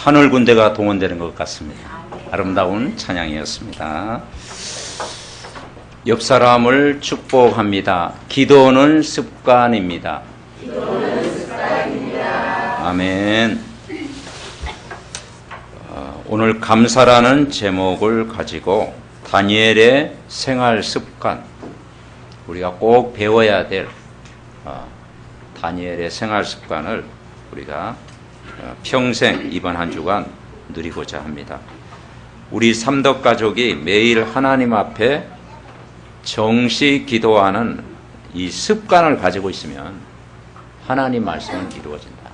하늘 군대가 동원되는 것 같습니다. 아름다운 찬양이었습니다. 옆 사람을 축복합니다. 기도는 습관입니다. 아멘. 오늘 감사라는 제목을 가지고 다니엘의 생활 습관, 우리가 꼭 배워야 될 다니엘의 생활 습관을 우리가 평생 이번 한 주간 누리고자 합니다. 우리 삼덕 가족이 매일 하나님 앞에 정시 기도하는 이 습관을 가지고 있으면 하나님 말씀은 이루어진다.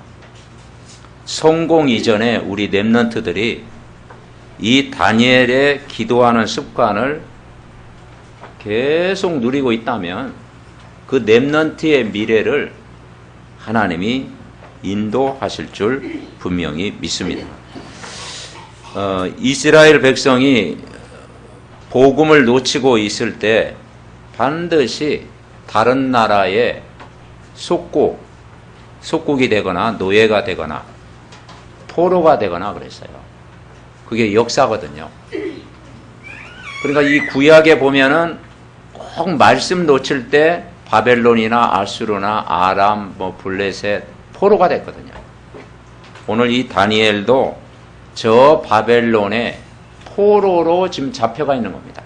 성공 이전에 우리 렘넌트들이 이 다니엘의 기도하는 습관을 계속 누리고 있다면 그 렘넌트의 미래를 하나님이 인도하실 줄 분명히 믿습니다. 이스라엘 백성이 복음을 놓치고 있을 때 반드시 다른 나라의 속국이 되거나 노예가 되거나 포로가 되거나 그랬어요. 그게 역사거든요. 그러니까 이 구약에 보면은 꼭 말씀 놓칠 때 바벨론이나 아수르나 아람, 블레셋 포로가 됐거든요. 오늘 이 다니엘도 저 바벨론의 포로로 지금 잡혀가 있는 겁니다.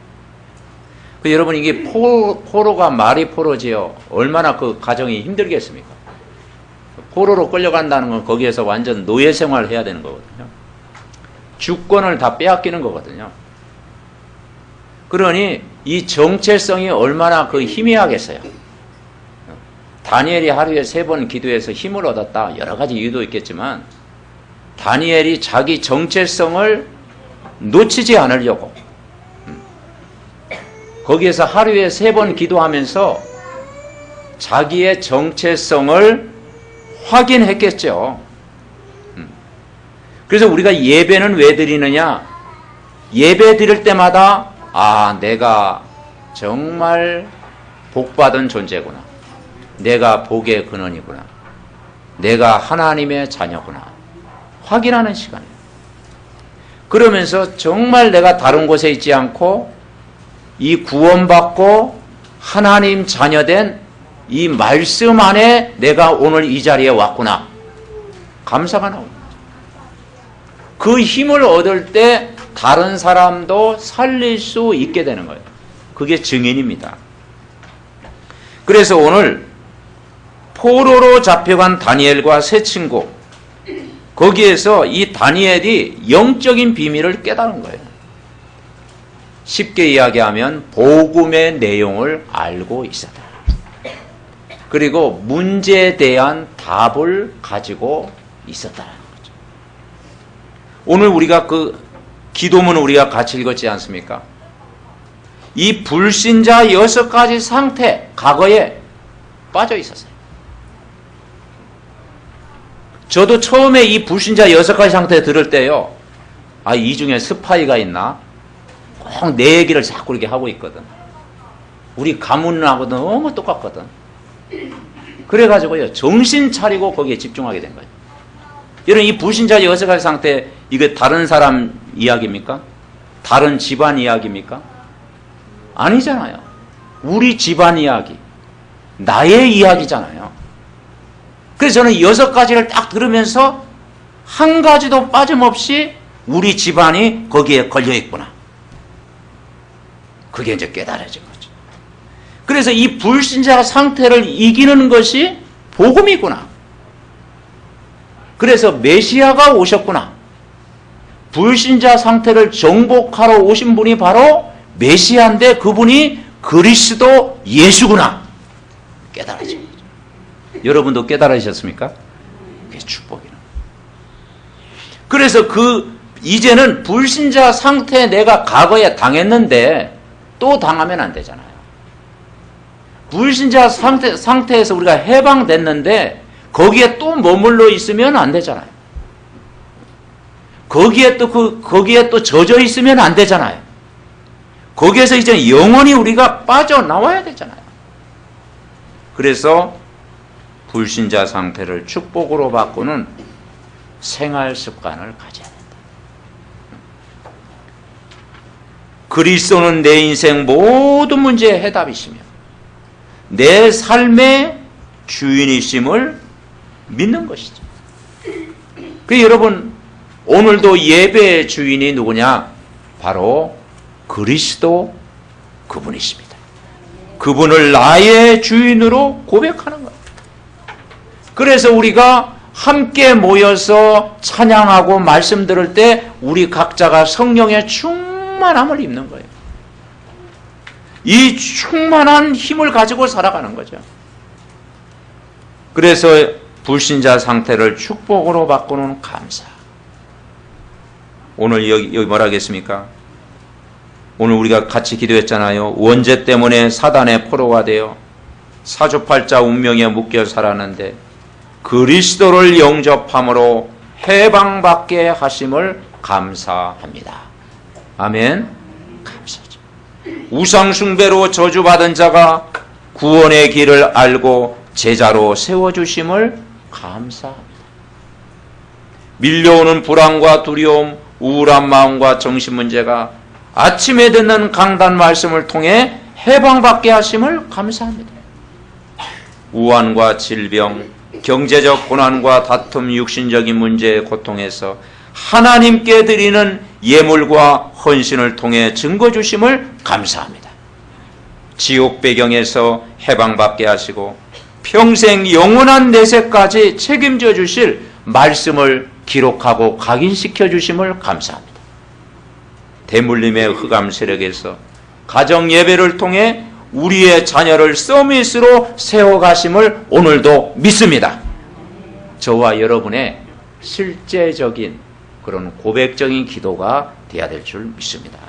여러분, 이게 포로가 말이 포로지요. 얼마나 그 가정이 힘들겠습니까? 포로로 끌려간다는 건 거기에서 완전 노예 생활을 해야 되는 거거든요. 주권을 다 빼앗기는 거거든요. 그러니 이 정체성이 얼마나 그 희미하겠어요. 다니엘이 하루에 3번 기도해서 힘을 얻었다. 여러 가지 이유도 있겠지만 다니엘이 자기 정체성을 놓치지 않으려고 거기에서 하루에 3번 기도하면서 자기의 정체성을 확인했겠죠. 그래서 우리가 예배는 왜 드리느냐? 예배 드릴 때마다 내가 정말 복받은 존재구나. 내가 복의 근원이구나. 내가 하나님의 자녀구나. 확인하는 시간이에요. 그러면서 정말 내가 다른 곳에 있지 않고 이 구원받고 하나님 자녀된 이 말씀 안에 내가 오늘 이 자리에 왔구나. 감사가 나옵니다. 그 힘을 얻을 때 다른 사람도 살릴 수 있게 되는 거예요. 그게 증인입니다. 그래서 오늘 포로로 잡혀간 다니엘과 세 친구, 거기에서 이 다니엘이 영적인 비밀을 깨달은 거예요. 쉽게 이야기하면 복음의 내용을 알고 있었다. 그리고 문제에 대한 답을 가지고 있었다는 거죠. 오늘 우리가 그 기도문을 우리가 같이 읽었지 않습니까? 이 불신자 6가지 상태, 과거에 빠져 있었어요. 저도 처음에 이 불신자 6가지 상태 들을 때요, 이 중에 스파이가 있나? 꼭 내 얘기를 자꾸 이렇게 하고 있거든. 우리 가문하고 너무 똑같거든. 그래가지고요, 정신 차리고 거기에 집중하게 된 거예요. 여러분, 이 불신자 6가지 상태, 이게 다른 사람 이야기입니까? 다른 집안 이야기입니까? 아니잖아요. 우리 집안 이야기, 나의 이야기잖아요. 그래서 저는 6가지를 딱 들으면서 한 가지도 빠짐없이 우리 집안이 거기에 걸려있구나. 그게 이제 깨달아진 거죠. 그래서 이 불신자 상태를 이기는 것이 복음이구나. 그래서 메시아가 오셨구나. 불신자 상태를 정복하러 오신 분이 바로 메시아인데 그분이 그리스도 예수구나. 깨달아진 거죠. 여러분도 깨달으셨습니까? 그게 축복이라. 그래서 이제는 불신자 상태에 내가 과거에 당했는데 또 당하면 안 되잖아요. 불신자 상태에서 우리가 해방됐는데 거기에 또 머물러 있으면 안 되잖아요. 거기에 또 젖어 있으면 안 되잖아요. 거기에서 이제 영원히 우리가 빠져나와야 되잖아요. 그래서 불신자 상태를 축복으로 바꾸는 생활 습관을 가져야 돼요. 그리스도는 내 인생 모든 문제의 해답이시며 내 삶의 주인이심을 믿는 것이죠. 그 여러분, 오늘도 예배의 주인이 누구냐? 바로 그리스도 그분이십니다. 그분을 나의 주인으로 고백하는 거예요. 그래서 우리가 함께 모여서 찬양하고 말씀 들을 때 우리 각자가 성령의 충만함을 입는 거예요. 이 충만한 힘을 가지고 살아가는 거죠. 그래서 불신자 상태를 축복으로 바꾸는 감사. 오늘 여기 뭐라 하겠습니까? 오늘 우리가 같이 기도했잖아요. 원죄 때문에 사단의 포로가 되어 사주팔자 운명에 묶여 살았는데 그리스도를 영접함으로 해방받게 하심을 감사합니다. 아멘. 감사죠. 우상숭배로 저주받은 자가 구원의 길을 알고 제자로 세워주심을 감사합니다. 밀려오는 불안과 두려움, 우울한 마음과 정신문제가 아침에 듣는 강단 말씀을 통해 해방받게 하심을 감사합니다. 우환과 질병, 경제적 고난과 다툼, 육신적인 문제의 고통에서 하나님께 드리는 예물과 헌신을 통해 증거 주심을 감사합니다. 지옥 배경에서 해방받게 하시고 평생 영원한 내세까지 책임져 주실 말씀을 기록하고 각인시켜 주심을 감사합니다. 대물림의 흑암 세력에서 가정 예배를 통해 우리의 자녀를 서밋으로 세워가심을 오늘도 믿습니다. 저와 여러분의 실제적인 그런 고백적인 기도가 되어야 될 줄 믿습니다.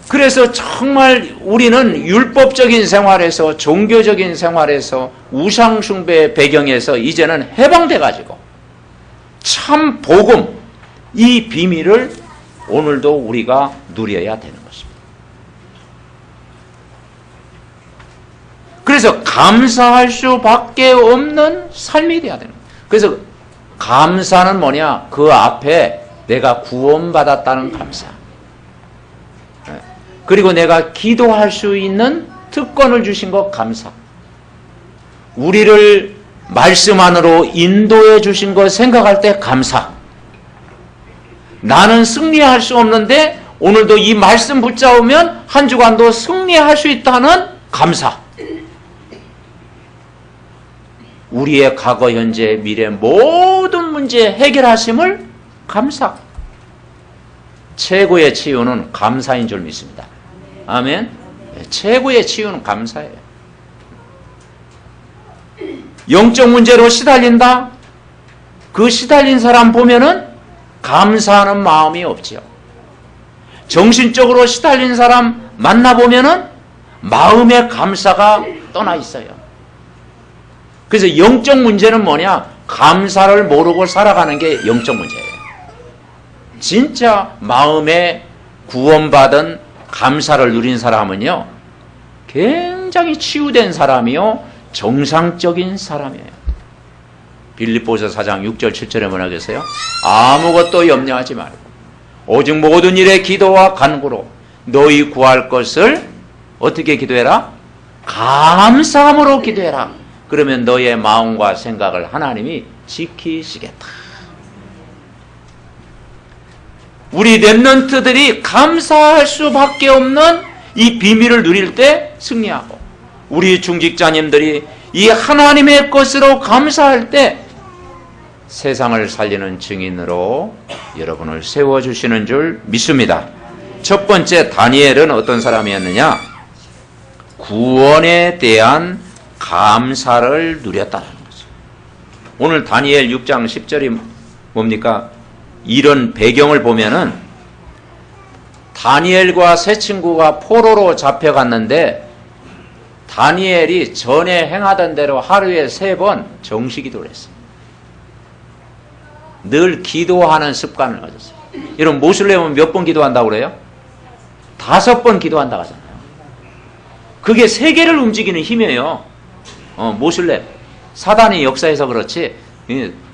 그래서 정말 우리는 율법적인 생활에서, 종교적인 생활에서, 우상숭배의 배경에서 이제는 해방돼 가지고 참 복음, 이 비밀을 오늘도 우리가 누려야 되는 것입니다. 그래서 감사할 수밖에 없는 삶이 되어야 되는 거예요. 그래서 감사는 뭐냐? 그 앞에 내가 구원받았다는 감사, 그리고 내가 기도할 수 있는 특권을 주신 것 감사, 우리를 말씀 안으로 인도해 주신 것 생각할 때 감사, 나는 승리할 수 없는데 오늘도 이 말씀 붙잡으면 한 주간도 승리할 수 있다는 감사, 우리의 과거, 현재, 미래 모든 문제 해결하심을 감사. 최고의 치유는 감사인 줄 믿습니다. 아멘. 최고의 치유는 감사예요. 영적 문제로 시달린다? 그 시달린 사람 보면은 감사하는 마음이 없지요. 정신적으로 시달린 사람 만나보면은 마음의 감사가 떠나 있어요. 그래서 영적 문제는 뭐냐? 감사를 모르고 살아가는 게 영적 문제예요. 진짜 마음에 구원받은 감사를 누린 사람은요, 굉장히 치유된 사람이요, 정상적인 사람이에요. 빌립보서 4장 6절 7절에 뭐라 그랬어요? 아무것도 염려하지 말고 오직 모든 일에 기도와 간구로 너희 구할 것을 어떻게 기도해라? 감사함으로 기도해라. 그러면 너의 마음과 생각을 하나님이 지키시겠다. 우리 렘넌트들이 감사할 수밖에 없는 이 비밀을 누릴 때 승리하고, 우리 중직자님들이 이 하나님의 것으로 감사할 때 세상을 살리는 증인으로 여러분을 세워주시는 줄 믿습니다. 첫 번째, 다니엘은 어떤 사람이었느냐? 구원에 대한 감사를 누렸다는 거죠. 오늘 다니엘 6장 10절이 뭡니까? 이런 배경을 보면은 다니엘과 세 친구가 포로로 잡혀갔는데 다니엘이 전에 행하던 대로 하루에 3번 정시기도를 했어요. 늘 기도하는 습관을 가졌어요. 여러분, 모슬렘은 몇 번 기도한다고 그래요? 5번 기도한다고 하잖아요. 그게 세계를 움직이는 힘이에요. 모슬렘. 사단의 역사에서 그렇지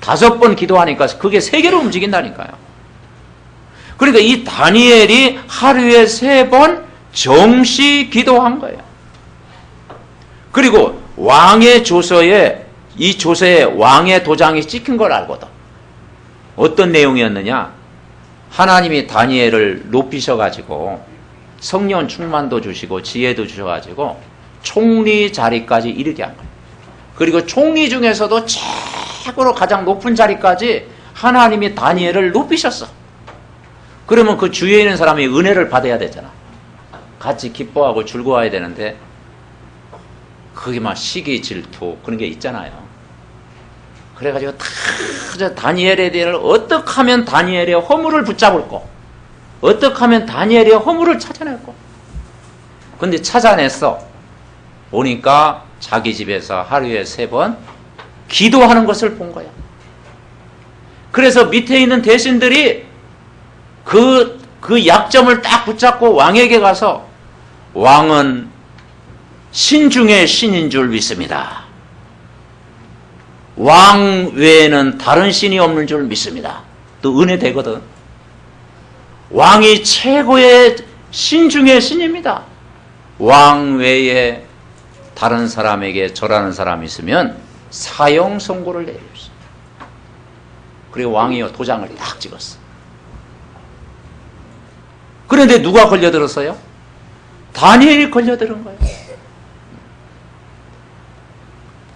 5번 기도하니까 그게 세계를 움직인다니까요. 그러니까 이 다니엘이 하루에 3번 정시 기도한 거예요. 그리고 왕의 조서에, 이 조서에 왕의 도장이 찍힌 걸 알거든. 어떤 내용이었느냐? 하나님이 다니엘을 높이셔가지고 성령 충만도 주시고 지혜도 주셔가지고 총리 자리까지 이르게 한 거예요. 그리고 총리 중에서도 최고로 가장 높은 자리까지 하나님이 다니엘을 높이셨어. 그러면 그 주위에 있는 사람이 은혜를 받아야 되잖아. 같이 기뻐하고 즐거워야 되는데 그게 막 시기 질투 그런 게 있잖아요. 그래가지고 다 다니엘에 대해 어떻게 하면 다니엘의 허물을 붙잡을고, 어떻게 하면 다니엘의 허물을 찾아낼고. 근데 찾아냈어. 오니까 자기 집에서 하루에 3번 기도하는 것을 본 거야. 그래서 밑에 있는 대신들이 그 약점을 딱 붙잡고 왕에게 가서, 왕은 신 중에 신인 줄 믿습니다. 왕 외에는 다른 신이 없는 줄 믿습니다. 또 은혜 되거든. 왕이 최고의 신 중에 신입니다. 왕 외에 다른 사람에게 절하는 사람이 있으면 사형 선고를 내려주세요. 그리고 왕이 도장을 딱 찍었어. 그런데 누가 걸려들었어요? 다니엘이 걸려들은 거예요.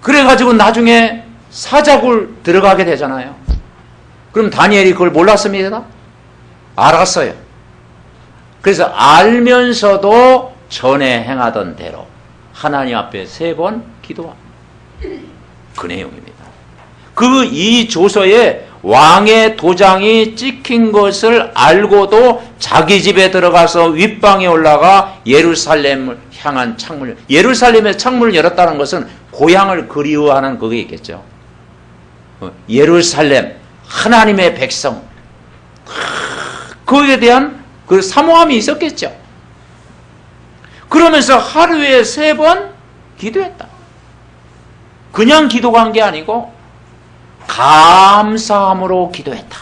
그래가지고 나중에 사자굴 들어가게 되잖아요. 그럼 다니엘이 그걸 몰랐습니다? 알았어요. 그래서 알면서도 전에 행하던 대로 하나님 앞에 3번 기도합니다. 그 내용입니다. 이 조서에 왕의 도장이 찍힌 것을 알고도 자기 집에 들어가서 윗방에 올라가 예루살렘을 향한 창문을, 예루살렘의 창문을 열었다는 것은 고향을 그리워하는 그게 있겠죠. 예루살렘, 하나님의 백성, 그에 대한 그 사모함이 있었겠죠. 그러면서 하루에 3번 기도했다. 그냥 기도가 한 게 아니고 감사함으로 기도했다.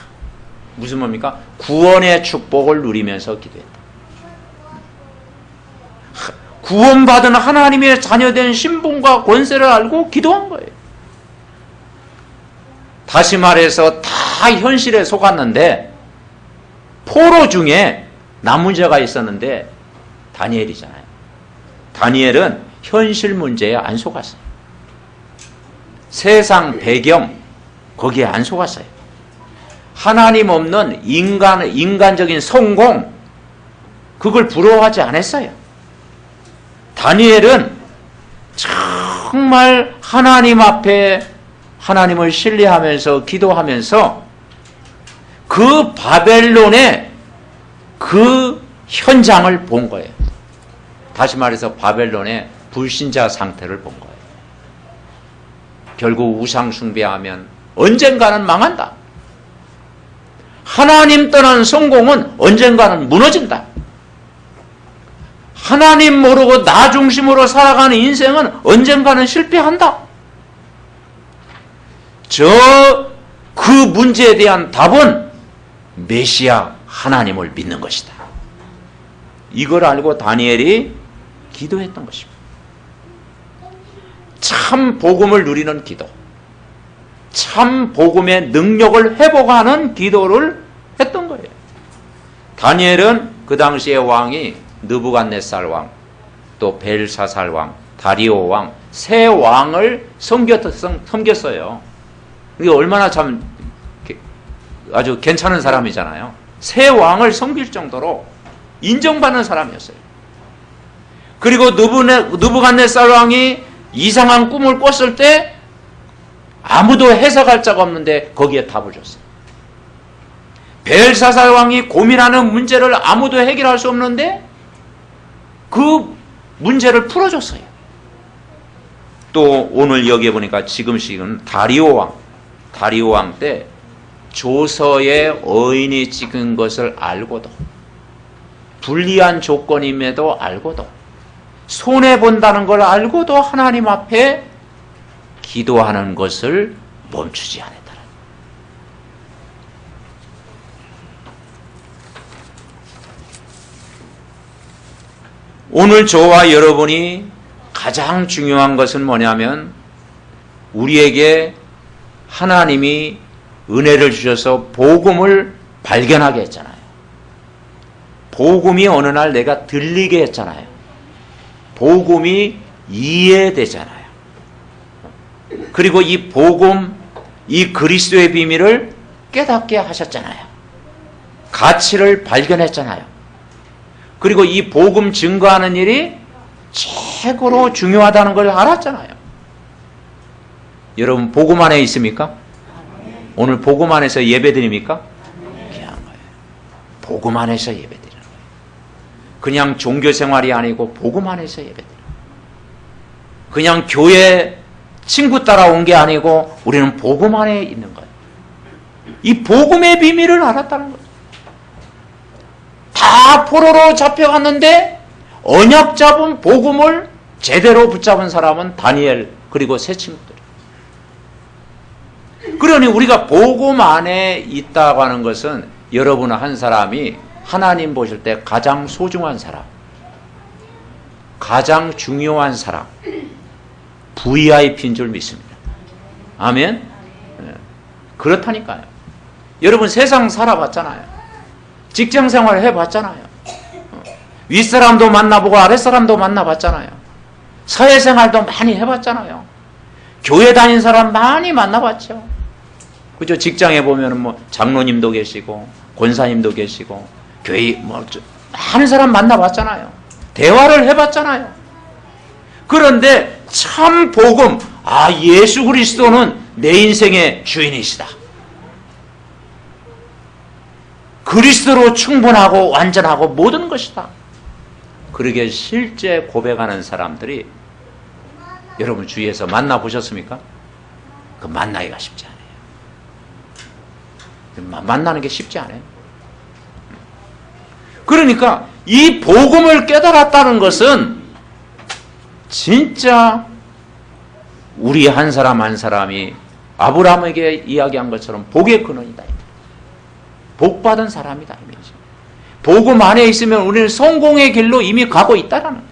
무슨 말입니까? 구원의 축복을 누리면서 기도했다. 구원받은 하나님의 자녀된 신분과 권세를 알고 기도한 거예요. 다시 말해서 다 현실에 속았는데 포로 중에 남은 문제가 있었는데 다니엘이잖아요. 다니엘은 현실 문제에 안 속았어요. 세상 배경 거기에 안 속았어요. 하나님 없는 인간적인 성공 그걸 부러워하지 않았어요. 다니엘은 정말 하나님 앞에 하나님을 신뢰하면서 기도하면서 그 바벨론의 그 현장을 본 거예요. 다시 말해서 바벨론의 불신자 상태를 본 거예요. 결국 우상 숭배하면 언젠가는 망한다. 하나님 떠난 성공은 언젠가는 무너진다. 하나님 모르고 나 중심으로 살아가는 인생은 언젠가는 실패한다. 그 문제에 대한 답은 메시아 하나님을 믿는 것이다. 이걸 알고 다니엘이 기도했던 것입니다. 참 복음을 누리는 기도, 참 복음의 능력을 회복하는 기도를 했던 거예요. 다니엘은 그 당시의 왕이 느부갓네살 왕, 또 벨사살 왕, 다리오 왕, 3왕을 섬겼어요. 이게 얼마나 참 아주 괜찮은 사람이잖아요. 3왕을 섬길 정도로 인정받는 사람이었어요. 그리고 느부갓네살 왕이 이상한 꿈을 꿨을 때 아무도 해석할 자가 없는데 거기에 답을 줬어요. 벨사살 왕이 고민하는 문제를 아무도 해결할 수 없는데 그 문제를 풀어줬어요. 또 오늘 여기에 보니까 지금씩은 다리오 왕 때 조서에 어인이 찍은 것을 알고도, 불리한 조건임에도 알고도, 손해본다는 걸 알고도 하나님 앞에 기도하는 것을 멈추지 않았다. 오늘 저와 여러분이 가장 중요한 것은 뭐냐면 우리에게 하나님이 은혜를 주셔서 복음을 발견하게 했잖아요. 복음이 어느 날 내가 들리게 했잖아요. 복음이 이해되잖아요. 그리고 이 복음, 이 그리스도의 비밀을 깨닫게 하셨잖아요. 가치를 발견했잖아요. 그리고 이 복음 증거하는 일이 최고로 중요하다는 걸 알았잖아요. 여러분 복음 안에 있습니까? 오늘 복음 안에서 예배드립니까? 귀한 거예요. 복음 안에서 예배드리는 거예요. 그냥 종교 생활이 아니고 복음 안에서 예배드리는 거예요. 그냥 교회 친구 따라온 게 아니고 우리는 복음 안에 있는 거예요. 이 복음의 비밀을 알았다는 거예요. 다 포로로 잡혀갔는데 언약 잡은 복음을 제대로 붙잡은 사람은 다니엘 그리고 세 친구들. 그러니 우리가 복음 안에 있다고 하는 것은 여러분 한 사람이 하나님 보실 때 가장 소중한 사람, 가장 중요한 사람, VIP인 줄 믿습니다. 아멘? 그렇다니까요. 여러분 세상 살아봤잖아요. 직장생활 해봤잖아요. 윗사람도 만나보고 아랫사람도 만나봤잖아요. 사회생활도 많이 해봤잖아요. 교회 다닌 사람 많이 만나봤죠. 그죠? 직장에 보면 뭐 장로님도 계시고 권사님도 계시고 교회 뭐 많은 사람 만나봤잖아요. 대화를 해봤잖아요. 그런데 참 복음, 예수 그리스도는 내 인생의 주인이시다. 그리스도로 충분하고 완전하고 모든 것이다. 그러게 실제 고백하는 사람들이 여러분 주위에서 만나보셨습니까? 그 만나기가 쉽지 않아요. 만나는 게 쉽지 않아요. 그러니까 이 복음을 깨달았다는 것은 진짜 우리 한 사람 한 사람이 아브라함에게 이야기한 것처럼 복의 근원이다. 복받은 사람이다. 복음 안에 있으면 우리는 성공의 길로 이미 가고 있다라는 거예요.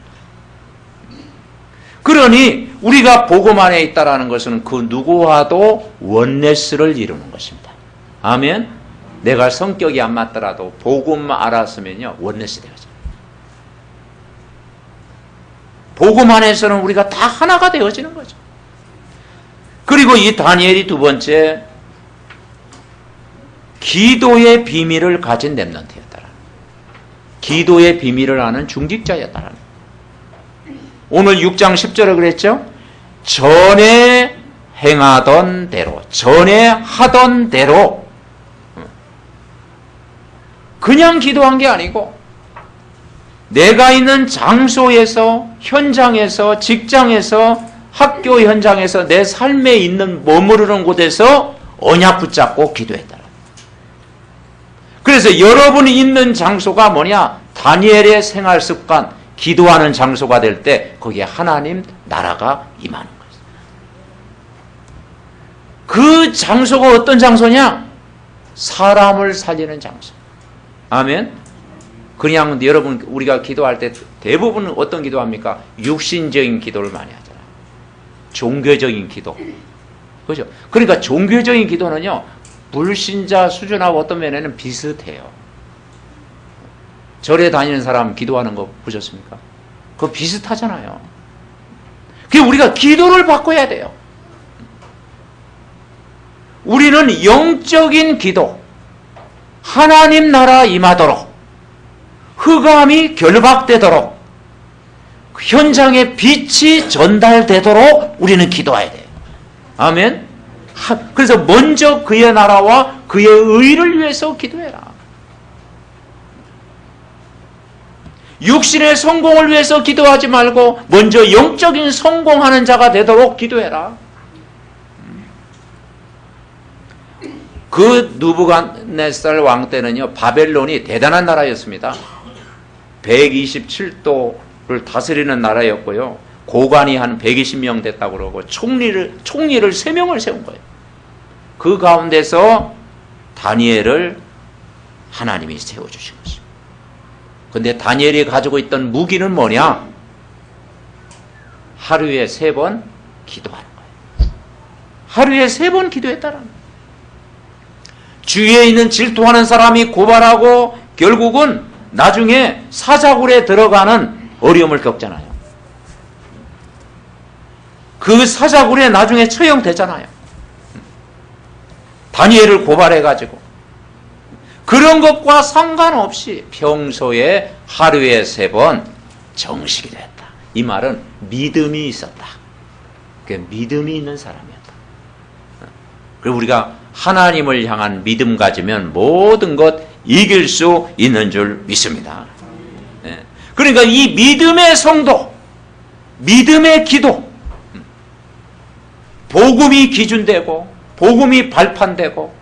그러니 우리가 복음 안에 있다라는 것은 그 누구와도 원네스를 이루는 것입니다. 아멘. 내가 성격이 안 맞더라도 복음 알았으면요 원네스 되어져요. 복음 안에서는 우리가 다 하나가 되어지는 거죠. 그리고 이 다니엘이 두 번째 기도의 비밀을 가진 렘넌트였다라. 기도의 비밀을 아는 중직자였다라. 오늘 6장 10절에 그랬죠? 전에 행하던 대로, 전에 하던 대로 그냥 기도한 게 아니고 내가 있는 장소에서, 현장에서, 직장에서, 학교 현장에서, 내 삶에 있는 머무르는 곳에서 언약 붙잡고 기도했다. 그래서 여러분이 있는 장소가 뭐냐? 다니엘의 생활 습관, 기도하는 장소가 될 때 거기에 하나님 나라가 임하는 거예요. 그 장소가 어떤 장소냐? 사람을 살리는 장소. 아멘. 그냥 여러분 우리가 기도할 때 대부분 어떤 기도합니까? 육신적인 기도를 많이 하잖아요. 종교적인 기도. 그죠? 그러니까 종교적인 기도는요. 불신자 수준하고 어떤 면에는 비슷해요. 절에 다니는 사람 기도하는 거 보셨습니까? 그거 비슷하잖아요. 그게 우리가 기도를 바꿔야 돼요. 우리는 영적인 기도, 하나님 나라 임하도록, 흑암이 결박되도록, 현장에 빛이 전달되도록 우리는 기도해야 돼요. 아멘. 그래서 먼저 그의 나라와 그의 의를 위해서 기도해라. 육신의 성공을 위해서 기도하지 말고 먼저 영적인 성공하는 자가 되도록 기도해라. 그 느부갓네살 왕 때는요 바벨론이 대단한 나라였습니다. 127도를 다스리는 나라였고요. 고관이 한 120명 됐다고 그러고 총리를 3명을 세운 거예요. 그 가운데서 다니엘을 하나님이 세워주신 것입니다. 근데 다니엘이 가지고 있던 무기는 뭐냐? 하루에 3번 기도하는 거예요. 하루에 3번 기도했다는 거예요. 주위에 있는 질투하는 사람이 고발하고 결국은 나중에 사자굴에 들어가는 어려움을 겪잖아요. 그 사자굴에 나중에 처형되잖아요. 다니엘을 고발해가지고. 그런 것과 상관없이 평소에 하루에 3번 정식이 됐다. 이 말은 믿음이 있었다. 믿음이 있는 사람이었다. 그리고 우리가 하나님을 향한 믿음 가지면 모든 것 이길 수 있는 줄 믿습니다. 그러니까 이 믿음의 성도, 믿음의 기도, 복음이 기준되고 복음이 발판되고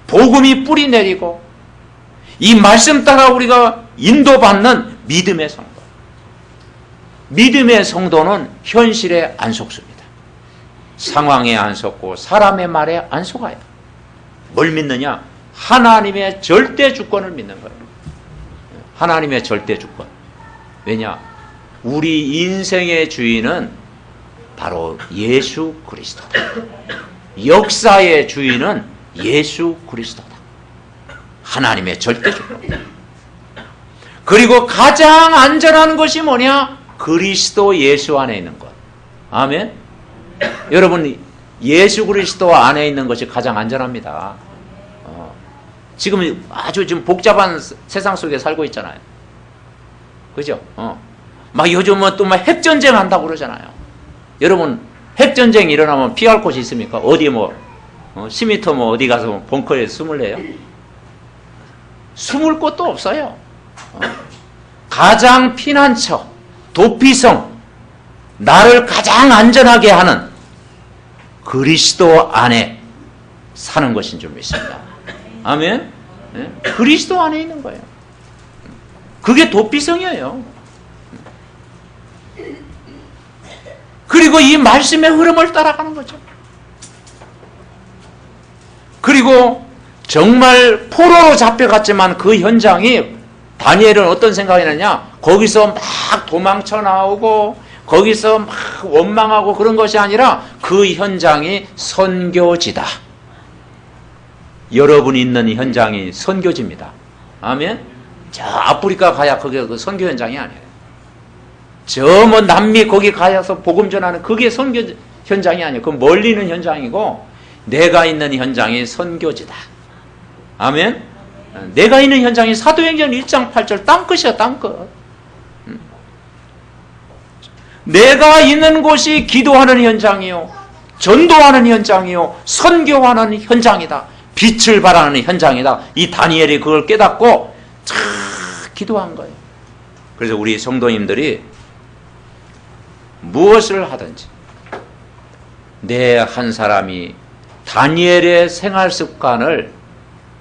복음이 뿌리 내리고 이 말씀 따라 우리가 인도받는 믿음의 성도. 믿음의 성도는 현실에 안 속습니다. 상황에 안 속고 사람의 말에 안 속아요. 뭘 믿느냐? 하나님의 절대 주권을 믿는 거예요. 하나님의 절대 주권. 왜냐? 우리 인생의 주인은 바로 예수 그리스도다. 역사의 주인은 예수 그리스도다. 하나님의 절대 주권. 그리고 가장 안전한 것이 뭐냐? 그리스도 예수 안에 있는 것. 아멘. 여러분, 예수 그리스도 안에 있는 것이 가장 안전합니다. 지금 아주 복잡한 세상 속에 살고 있잖아요. 그죠? 막 요즘은 또 막 핵전쟁 한다고 그러잖아요. 여러분, 핵전쟁 일어나면 피할 곳이 있습니까? 어디 10m 어디 가서 벙커에 숨을래요? 숨을 곳도 없어요. 가장 피난처, 도피성, 나를 가장 안전하게 하는 그리스도 안에 사는 것인 줄 믿습니다. 아멘? 네? 그리스도 안에 있는 거예요. 그게 도피성이에요. 그리고 이 말씀의 흐름을 따라가는 거죠. 그리고 정말 포로로 잡혀갔지만 그 현장이 다니엘은 어떤 생각이 나냐? 거기서 막 도망쳐 나오고 거기서 막 원망하고 그런 것이 아니라 그 현장이 선교지다. 여러분이 있는 현장이 선교지입니다. 아멘? 저 아프리카 가야 그게 그 선교 현장이 아니에요. 저 남미 거기 가서 복음 전하는 그게 선교 현장이 아니에요. 그 멀리 있는 현장이고 내가 있는 현장이 선교지다. 아멘? 내가 있는 현장이 사도행전 1장 8절 땅끝이야, 땅끝. 내가 있는 곳이 기도하는 현장이요, 전도하는 현장이요, 선교하는 현장이다. 빛을 발하는 현장이다. 이 다니엘이 그걸 깨닫고 참 기도한 거예요. 그래서 우리 성도님들이 무엇을 하든지 내 한 사람이 다니엘의 생활 습관을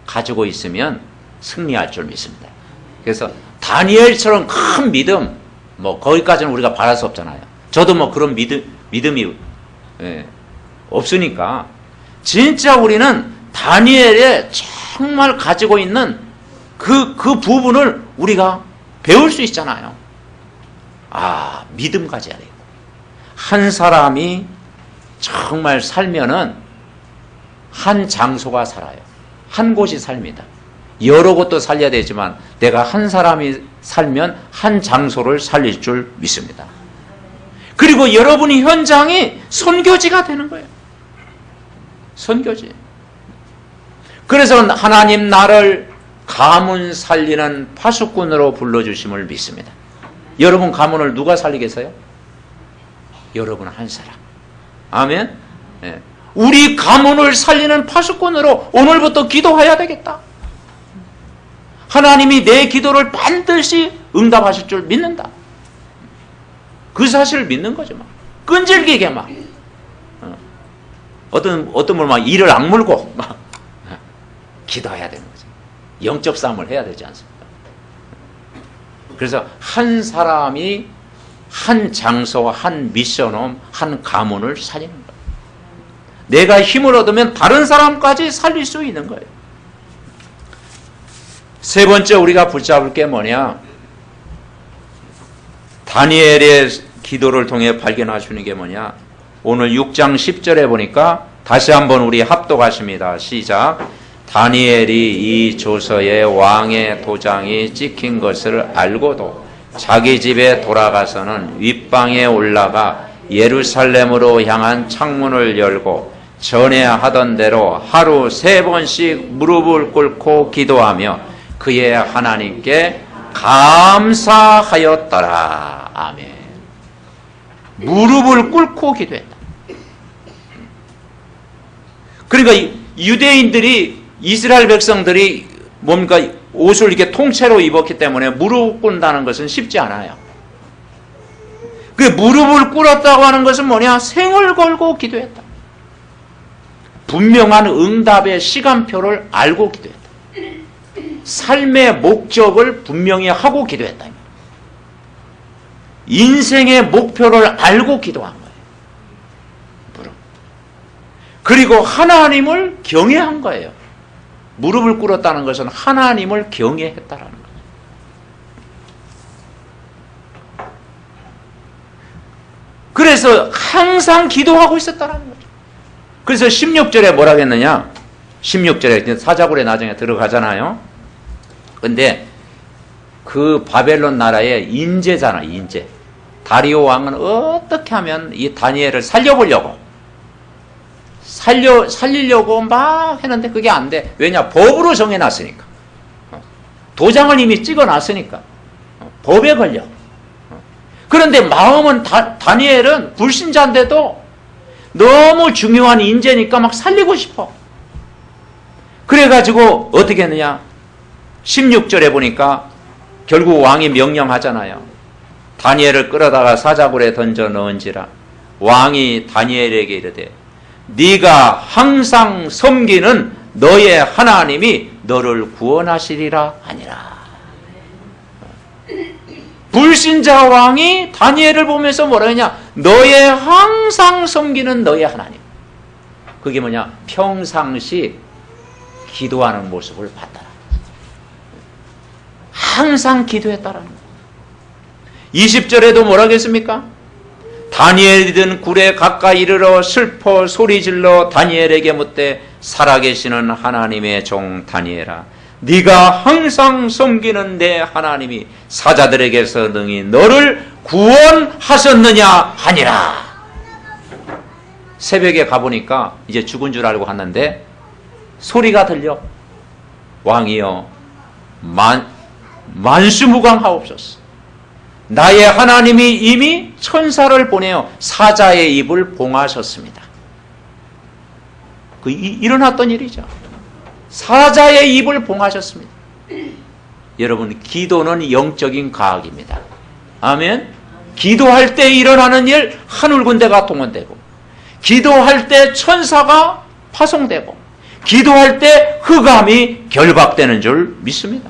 가지고 있으면 승리할 줄 믿습니다. 그래서 다니엘처럼 큰 믿음, 거기까지는 우리가 바랄 수 없잖아요. 저도 그런 믿음이 없으니까 진짜 우리는 다니엘의 정말 가지고 있는 그 부분을 우리가 배울 수 있잖아요. 믿음 가져야 돼요. 한 사람이 정말 살면은 한 장소가 살아요. 한 곳이 삽니다. 여러 곳도 살려야 되지만 내가 한 사람이 살면 한 장소를 살릴 줄 믿습니다. 그리고 여러분이 현장이 선교지가 되는 거예요. 선교지. 그래서 하나님 나를 가문 살리는 파수꾼으로 불러주심을 믿습니다. 여러분 가문을 누가 살리겠어요? 여러분 한 사람. 아멘? 네. 우리 가문을 살리는 파수꾼으로 오늘부터 기도해야 되겠다. 하나님이 내 기도를 반드시 응답하실 줄 믿는다. 그 사실을 믿는 거죠. 끈질기게 어떤 분 이를 악물고 기도해야 되는 거죠. 영적 싸움을 해야 되지 않습니까? 그래서 한 사람이 한 장소, 한 미션홈, 한 가문을 살리는 거예요. 내가 힘을 얻으면 다른 사람까지 살릴 수 있는 거예요. 세 번째 우리가 붙잡을 게 뭐냐? 다니엘의 기도를 통해 발견하시는 게 뭐냐? 오늘 6장 10절에 보니까 다시 한번 우리 합독하십니다. 시작. 다니엘이 이 조서에 왕의 도장이 찍힌 것을 알고도 자기 집에 돌아가서는 윗방에 올라가 예루살렘으로 향한 창문을 열고 전에 하던 대로 하루 3번씩 무릎을 꿇고 기도하며 그의 하나님께 감사하였더라. 아멘. 무릎을 꿇고 기도했다. 그러니까 유대인들이, 이스라엘 백성들이 뭔가 옷을 이렇게 통째로 입었기 때문에 무릎 꿇는다는 것은 쉽지 않아요. 그 무릎을 꿇었다고 하는 것은 뭐냐? 생을 걸고 기도했다. 분명한 응답의 시간표를 알고 기도했다. 삶의 목적을 분명히 하고 기도했다. 인생의 목표를 알고 기도한 거예요. 무릎. 그리고 하나님을 경외한 거예요. 무릎을 꿇었다는 것은 하나님을 경외했다라는 거예요. 그래서 항상 기도하고 있었다는 거죠. 그래서 16절에 뭐라고 했느냐? 16절에 사자굴에 나중에 들어가잖아요. 근데 그 바벨론 나라의 인재잖아, 인재. 다리오 왕은 어떻게 하면 이 다니엘을 살려보려고 살리려고 막 했는데 그게 안 돼. 왜냐? 법으로 정해놨으니까. 도장을 이미 찍어놨으니까. 법에 걸려. 그런데 마음은 다니엘은 불신자인데도 너무 중요한 인재니까 막 살리고 싶어. 그래가지고 어떻게 했느냐? 16절에 보니까 결국 왕이 명령하잖아요. 다니엘을 끌어다가 사자굴에 던져 넣은지라. 왕이 다니엘에게 이르되 네가 항상 섬기는 너의 하나님이 너를 구원하시리라 하니라. 불신자 왕이 다니엘을 보면서 뭐라 하냐? 너의 항상 섬기는 너의 하나님. 그게 뭐냐? 평상시 기도하는 모습을 봤다. 항상 기도했다라는 거예요. 20절에도 뭐라고 했습니까? 다니엘이 든 굴에 가까이 이르러 슬퍼 소리질러 다니엘에게 묻되 살아계시는 하나님의 종 다니엘아, 네가 항상 섬기는 내 하나님이 사자들에게서 능히 너를 구원하셨느냐 하니라. 새벽에 가보니까 이제 죽은 줄 알고 갔는데 소리가 들려. 왕이여 만수무강하옵소서. 나의 하나님이 이미 천사를 보내어 사자의 입을 봉하셨습니다. 일어났던 일이죠. 사자의 입을 봉하셨습니다. 여러분, 기도는 영적인 과학입니다. 아멘. 기도할 때 일어나는 일, 하늘 군대가 동원되고, 기도할 때 천사가 파송되고, 기도할 때 흑암이 결박되는 줄 믿습니다.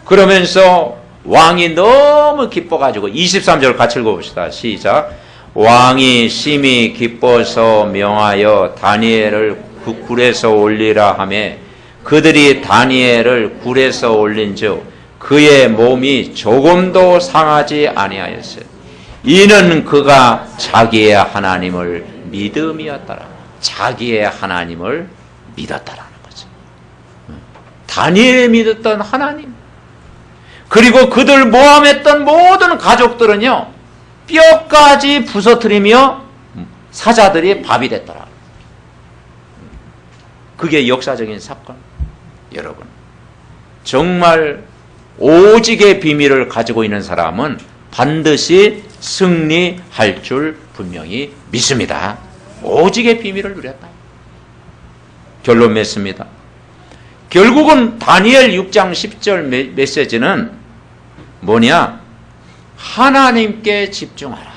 그러면서 왕이 너무 기뻐가지고 23절 같이 읽어봅시다. 시작. 왕이 심히 기뻐서 명하여 다니엘을 그 굴에서 올리라 하매 그들이 다니엘을 굴에서 올린즉 그의 몸이 조금도 상하지 아니하였어요. 이는 그가 자기의 하나님을 믿음이었더라. 자기의 하나님을 믿었다라는 거죠. 다니엘이 믿었던 하나님. 그리고 그들 모함했던 모든 가족들은요, 뼈까지 부서뜨리며 사자들이 밥이 됐더라. 그게 역사적인 사건. 여러분, 정말 오직의 비밀을 가지고 있는 사람은 반드시 승리할 줄 분명히 믿습니다. 오직의 비밀을 누렸다. 결론 맺습니다. 결국은 다니엘 6장 10절 메시지는 뭐냐? 하나님께 집중하라.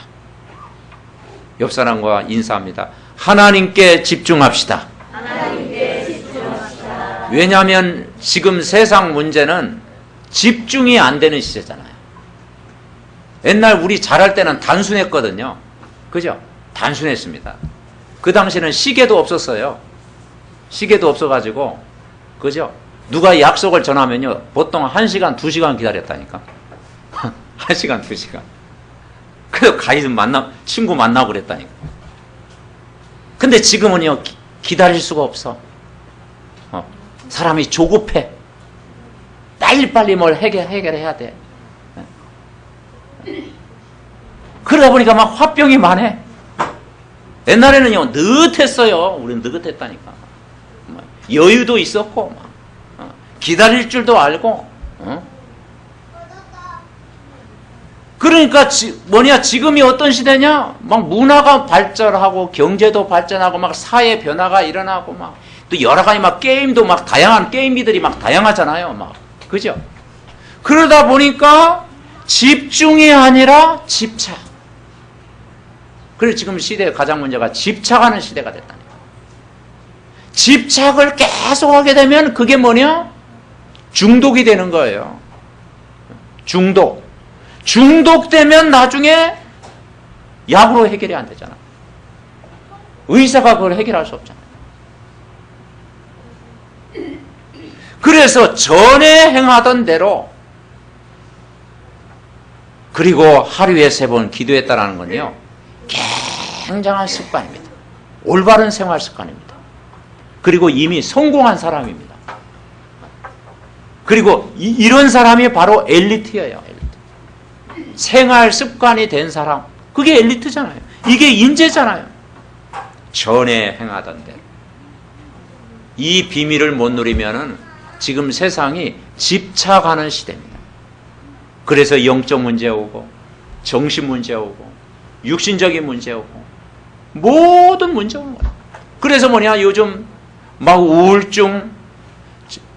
옆 사람과 인사합니다. 하나님께 집중합시다. 하나님께 집중합시다. 왜냐하면 지금 세상 문제는 집중이 안 되는 시대잖아요. 옛날 우리 잘할 때는 단순했거든요. 그죠? 단순했습니다. 그 당시에는 시계도 없었어요. 시계도 없어가지고, 그죠? 누가 약속을 전하면요, 보통 1시간, 2시간 기다렸다니까. 1시간, 2시간. 그래서 가이드 친구 만나고 그랬다니까. 근데 지금은요, 기다릴 수가 없어. 사람이 조급해. 빨리빨리 뭘 해결해야 돼. 그러다 보니까 막 화병이 많아. 옛날에는요, 느긋했어요. 우리는 느긋했다니까. 여유도 있었고, 기다릴 줄도 알고, 그러니까 지금이 어떤 시대냐? 막 문화가 발전하고 경제도 발전하고 막 사회 변화가 일어나고 막 또 여러 가지 막 게임도 막 다양한 게임기들이 막 다양하잖아요. 막 그죠? 그러다 보니까 집중이 아니라 집착. 그래서 지금 시대의 가장 문제가 집착하는 시대가 됐다니까. 집착을 계속하게 되면 그게 뭐냐? 중독이 되는 거예요. 중독되면 나중에 약으로 해결이 안 되잖아. 의사가 그걸 해결할 수 없잖아. 그래서 전에 행하던 대로, 그리고 하루에 3번 기도했다는 건요, 굉장한 습관입니다. 올바른 생활 습관입니다. 그리고 이미 성공한 사람입니다. 그리고 이런 사람이 바로 엘리트예요. 엘리트. 생활 습관이 된 사람, 그게 엘리트잖아요. 이게 인재잖아요. 전에 행하던 대로. 이 비밀을 못 누리면은 지금 세상이 집착하는 시대입니다. 그래서 영적 문제 오고, 정신 문제 오고, 육신적인 문제 오고, 모든 문제 오는 거예요. 그래서 뭐냐, 요즘 막 우울증,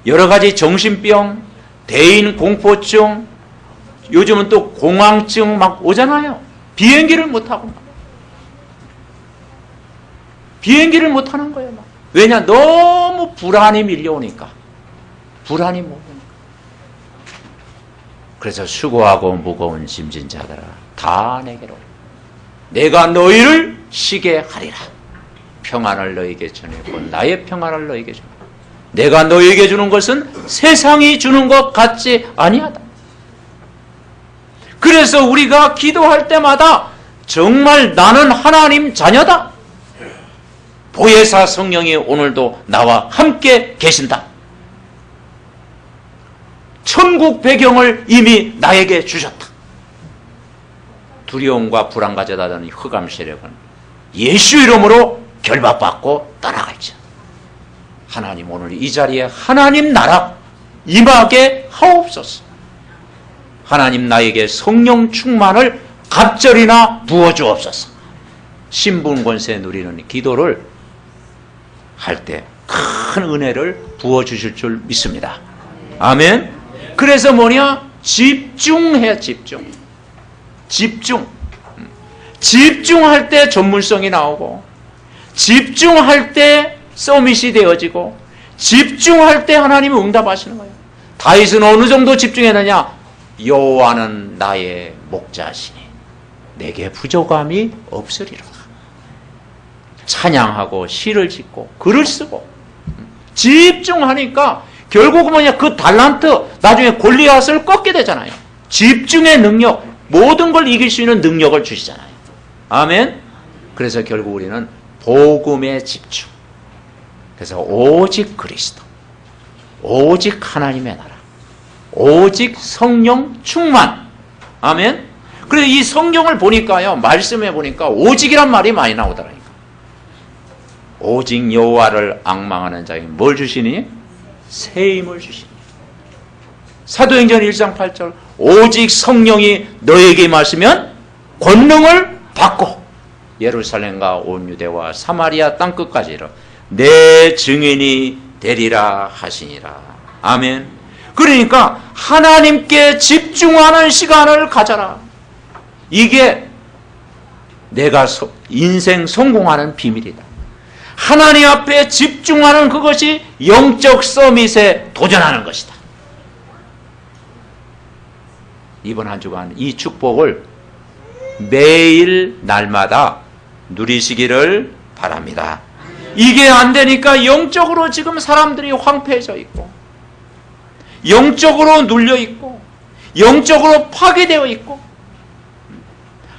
여러 가지 정신병, 대인 공포증, 요즘은 또 공황증 막 오잖아요. 비행기를 못하고. 비행기를 못하는 거예요. 막. 왜냐? 너무 불안이 밀려오니까. 불안이 모으니까. 그래서 수고하고 무거운 짐진 자들아, 다 내게로. 내가 너희를 쉬게 하리라. 평안을 너희에게 전했고 나의 평안을 너희에게 주라. 내가 너희에게 주는 것은 세상이 주는 것 같지 아니하다. 그래서 우리가 기도할 때마다 정말 나는 하나님 자녀다. 보혜사 성령이 오늘도 나와 함께 계신다. 천국 배경을 이미 나에게 주셨다. 두려움과 불안 가져다주는 흑암 세력은 예수 이름으로 결박받고 떠나갈지어다. 하나님 오늘 이 자리에 하나님 나라 임하게 하옵소서. 하나님 나에게 성령 충만을 갑절이나 부어주옵소서. 신분 권세 누리는 기도를 할 때 큰 은혜를 부어주실 줄 믿습니다. 아멘. 그래서 뭐냐? 집중해. 집중할 때 전문성이 나오고, 집중할 때 서밋이 되어지고, 집중할 때 하나님이 응답하시는 거예요. 다윗은 어느 정도 집중했느냐? 여호와는 나의 목자시니 내게 부족함이 없으리로다. 찬양하고 시를 짓고 글을 쓰고 집중하니까 결국은 뭐냐? 그 달란트, 나중에 골리앗을 꺾게 되잖아요. 집중의 능력, 모든 걸 이길 수 있는 능력을 주시잖아요. 아멘. 그래서 결국 우리는 복음에 집중. 그래서 오직 그리스도, 오직 하나님의 나라, 오직 성령 충만. 아멘. 그래서 이 성경을 보니까요, 말씀해 보니까 오직이란 말이 많이 나오더라니까. 오직 여호와를 앙망하는 자에게 뭘 주시니? 새 힘을 주시니. 사도행전 1장 8절 오직 성령이 너에게 임하시면 권능을 받고 예루살렘과 온 유대와 사마리아 땅끝까지 이르러 내 증인이 되리라 하시니라. 아멘. 그러니까 하나님께 집중하는 시간을 가져라. 이게 내가 인생 성공하는 비밀이다. 하나님 앞에 집중하는 그것이 영적 서밋에 도전하는 것이다. 이번 한 주간 이 축복을 매일 날마다 누리시기를 바랍니다. 이게 안 되니까 영적으로 지금 사람들이 황폐해져 있고, 영적으로 눌려 있고 영적으로 파괴되어 있고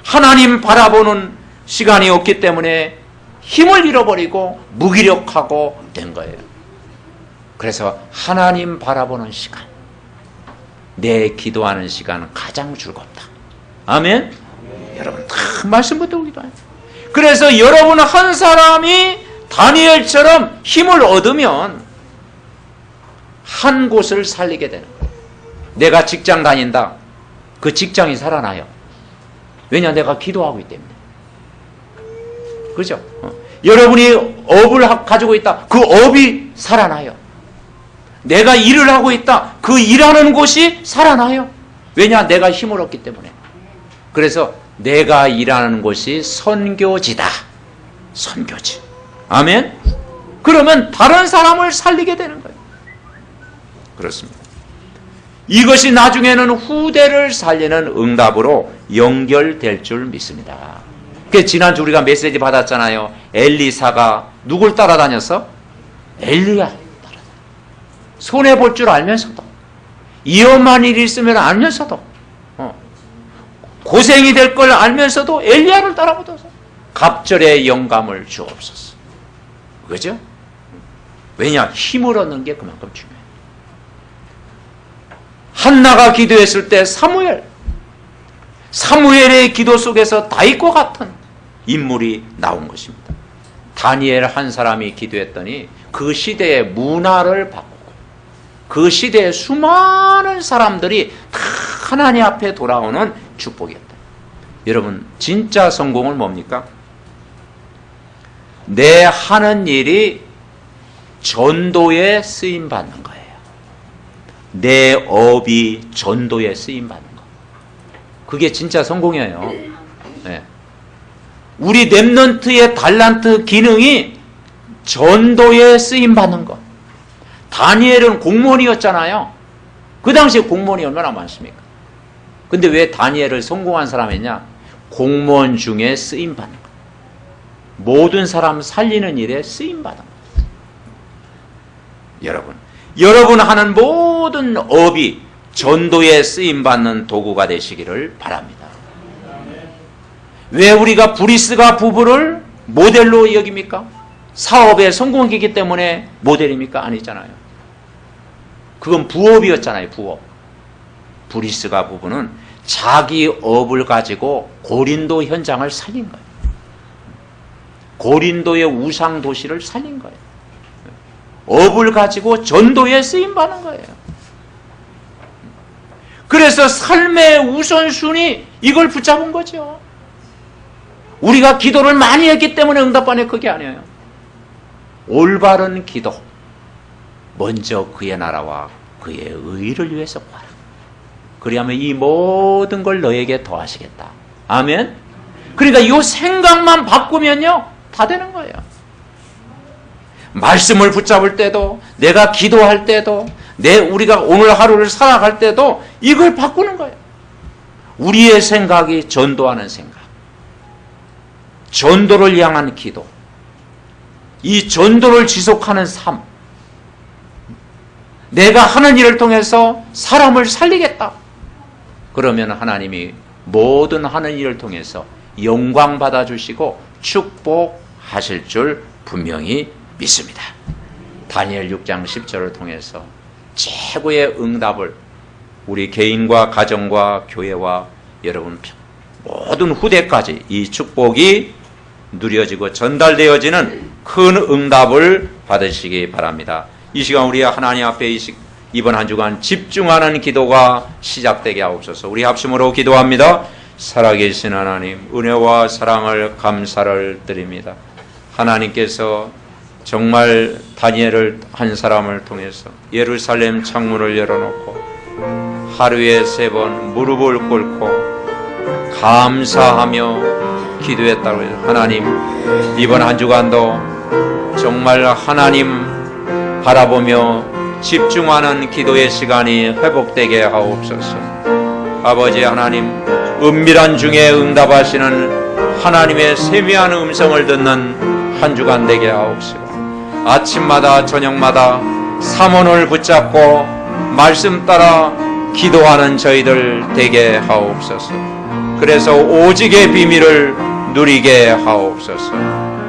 하나님 바라보는 시간이 없기 때문에 힘을 잃어버리고 무기력하고 된 거예요. 그래서 하나님 바라보는 시간, 내 기도하는 시간은 가장 즐겁다. 아멘? 여러분 다 말씀부터 기도해요. 그래서 여러분 한 사람이 다니엘처럼 힘을 얻으면 한 곳을 살리게 되는 거예요. 내가 직장 다닌다. 그 직장이 살아나요. 왜냐? 내가 기도하고 있기 때문에. 그죠? 여러분이 업을 가지고 있다. 그 업이 살아나요. 내가 일을 하고 있다. 그 일하는 곳이 살아나요. 왜냐? 내가 힘을 얻기 때문에. 그래서 내가 일하는 곳이 선교지다. 선교지. 아멘? 그러면 다른 사람을 살리게 되는 거예요. 그렇습니다. 이것이 나중에는 후대를 살리는 응답으로 연결될 줄 믿습니다. 그 지난주 우리가 메시지 받았잖아요. 엘리사가 누굴 따라다녔어? 엘리야 따라다녔어. 손해볼 줄 알면서도, 위험한 일이 있으면 알면서도, 고생이 될 걸 알면서도 엘리야를 따라붙어서 갑절의 영감을 주옵소서. 그죠? 왜냐? 힘을 얻는 게 그만큼 중요해요. 한나가 기도했을 때 사무엘의 기도 속에서 다윗과 같은 인물이 나온 것입니다. 다니엘 한 사람이 기도했더니 그 시대의 문화를 바꾸고 그 시대의 수많은 사람들이 다 하나님 앞에 돌아오는 축복이었다. 여러분 진짜 성공은 뭡니까? 내 하는 일이 전도에 쓰임받는 거예요. 내 업이 전도에 쓰임받는 거. 그게 진짜 성공이에요. 네. 우리 렘넌트의 달란트 기능이 전도에 쓰임받는 것. 다니엘은 공무원이었잖아요. 그 당시에 공무원이 얼마나 많습니까? 근데 왜 다니엘을 성공한 사람이냐? 공무원 중에 쓰임받는 것. 모든 사람 살리는 일에 쓰임받는 것. 여러분 하는 모든 업이 전도에 쓰임받는 도구가 되시기를 바랍니다. 왜 우리가 브리스가 부부를 모델로 여깁니까? 사업에 성공이기 때문에 모델입니까? 아니잖아요. 그건 부업이었잖아요. 부업. 브리스가 부부는 자기 업을 가지고 고린도 현장을 살린 거예요. 고린도의 우상 도시를 살린 거예요. 업을 가지고 전도에 쓰임받는 거예요. 그래서 삶의 우선순위 이걸 붙잡은 거죠. 우리가 기도를 많이 했기 때문에 응답받는 그게 아니에요. 올바른 기도. 먼저 그의 나라와 그의 의를 위해서 구하라. 그리하면 이 모든 걸 너에게 더하시겠다. 아멘. 그러니까 이 생각만 바꾸면요 다 되는 거예요. 말씀을 붙잡을 때도, 내가 기도할 때도, 우리가 오늘 하루를 살아갈 때도 이걸 바꾸는 거예요. 우리의 생각이 전도하는 생각, 전도를 향한 기도, 이 전도를 지속하는 삶, 내가 하는 일을 통해서 사람을 살리겠다. 그러면 하나님이 모든 하는 일을 통해서 영광 받아주시고 축복하실 줄 분명히 믿습니다. 다니엘 6장 10절을 통해서 최고의 응답을 우리 개인과 가정과 교회와 여러분 모든 후대까지 이 축복이 누려지고 전달되어지는 큰 응답을 받으시기 바랍니다. 이 시간 우리 하나님 앞에 이번 한 주간 집중하는 기도가 시작되게 하옵소서. 우리 합심으로 기도합니다. 살아계신 하나님, 은혜와 사랑을 감사를 드립니다. 하나님께서 정말 다니엘을 한 사람을 통해서 예루살렘 창문을 열어놓고 하루에 3번 무릎을 꿇고 감사하며 기도했다고 해서 하나님 이번 한 주간도 정말 하나님 바라보며 집중하는 기도의 시간이 회복되게 하옵소서. 아버지 하나님, 은밀한 중에 응답하시는 하나님의 세미한 음성을 듣는 한 주간 되게 하옵시고 아침마다 저녁마다 삼원을 붙잡고 말씀 따라 기도하는 저희들 되게 하옵소서. 그래서 오직의 비밀을 누리게 하옵소서.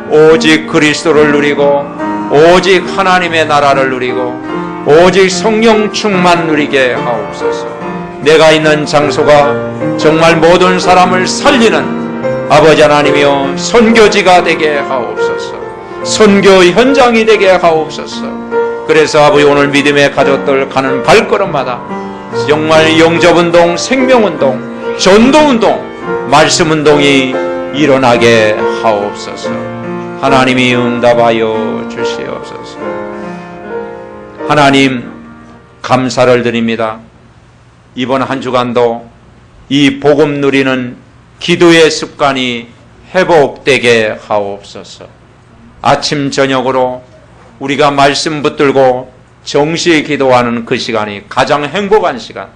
오직 그리스도를 누리고 오직 하나님의 나라를 누리고 오직 성령 충만 누리게 하옵소서. 내가 있는 장소가 정말 모든 사람을 살리는 아버지 하나님이여 선교지가 되게 하옵소서. 선교 현장이 되게 하옵소서. 그래서 아버지 오늘 믿음의 가족들 가는 발걸음마다 정말 영접운동, 생명운동, 전도운동, 말씀운동이 일어나게 하옵소서. 하나님이 응답하여 주시옵소서. 하나님 감사를 드립니다. 이번 한 주간도 이 복음 누리는 기도의 습관이 회복되게 하옵소서. 아침 저녁으로 우리가 말씀 붙들고 정시에 기도하는 그 시간이 가장 행복한 시간,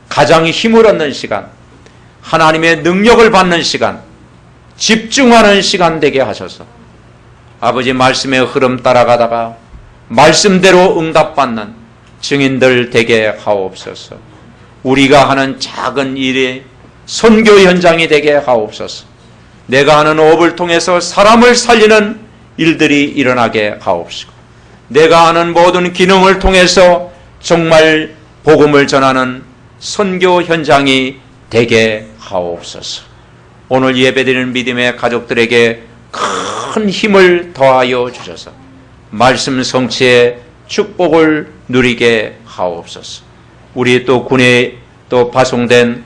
가장 힘을 얻는 시간, 하나님의 능력을 받는 시간, 집중하는 시간 되게 하셔서 아버지 말씀의 흐름 따라가다가 말씀대로 응답받는 증인들 되게 하옵소서. 우리가 하는 작은 일이 선교 현장이 되게 하옵소서. 내가 하는 업을 통해서 사람을 살리는 일들이 일어나게 하옵시고 내가 하는 모든 기능을 통해서 정말 복음을 전하는 선교 현장이 되게 하옵소서. 오늘 예배드리는 믿음의 가족들에게 큰 힘을 더하여 주셔서 말씀 성취의 축복을 누리게 하옵소서. 우리 또 군에 또 파송된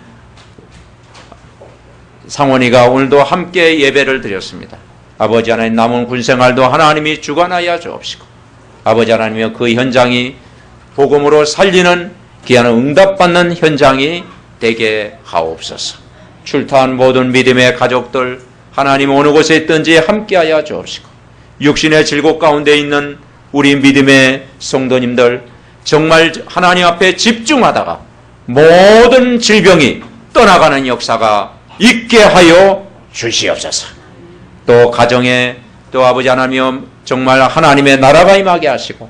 상원이가 오늘도 함께 예배를 드렸습니다. 아버지 하나님 남은 군생활도 하나님이 주관하여 주옵시고 아버지 하나님이여 그 현장이 복음으로 살리는 귀한 응답받는 현장이 되게 하옵소서. 출타한 모든 믿음의 가족들 하나님 어느 곳에 있든지 함께하여 주옵시고 육신의 질곡 가운데 있는 우리 믿음의 성도님들 정말 하나님 앞에 집중하다가 모든 질병이 떠나가는 역사가 있게 하여 주시옵소서. 또 가정에 또 아버지 하나님 정말 하나님의 나라가 임하게 하시고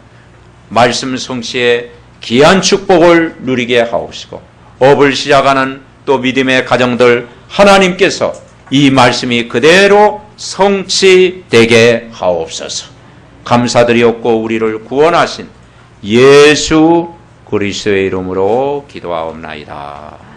말씀 성취의 귀한 축복을 누리게 하옵시고 업을 시작하는 또 믿음의 가정들 하나님께서 이 말씀이 그대로 성취되게 하옵소서. 감사드리옵고 우리를 구원하신 예수 그리스도의 이름으로 기도하옵나이다.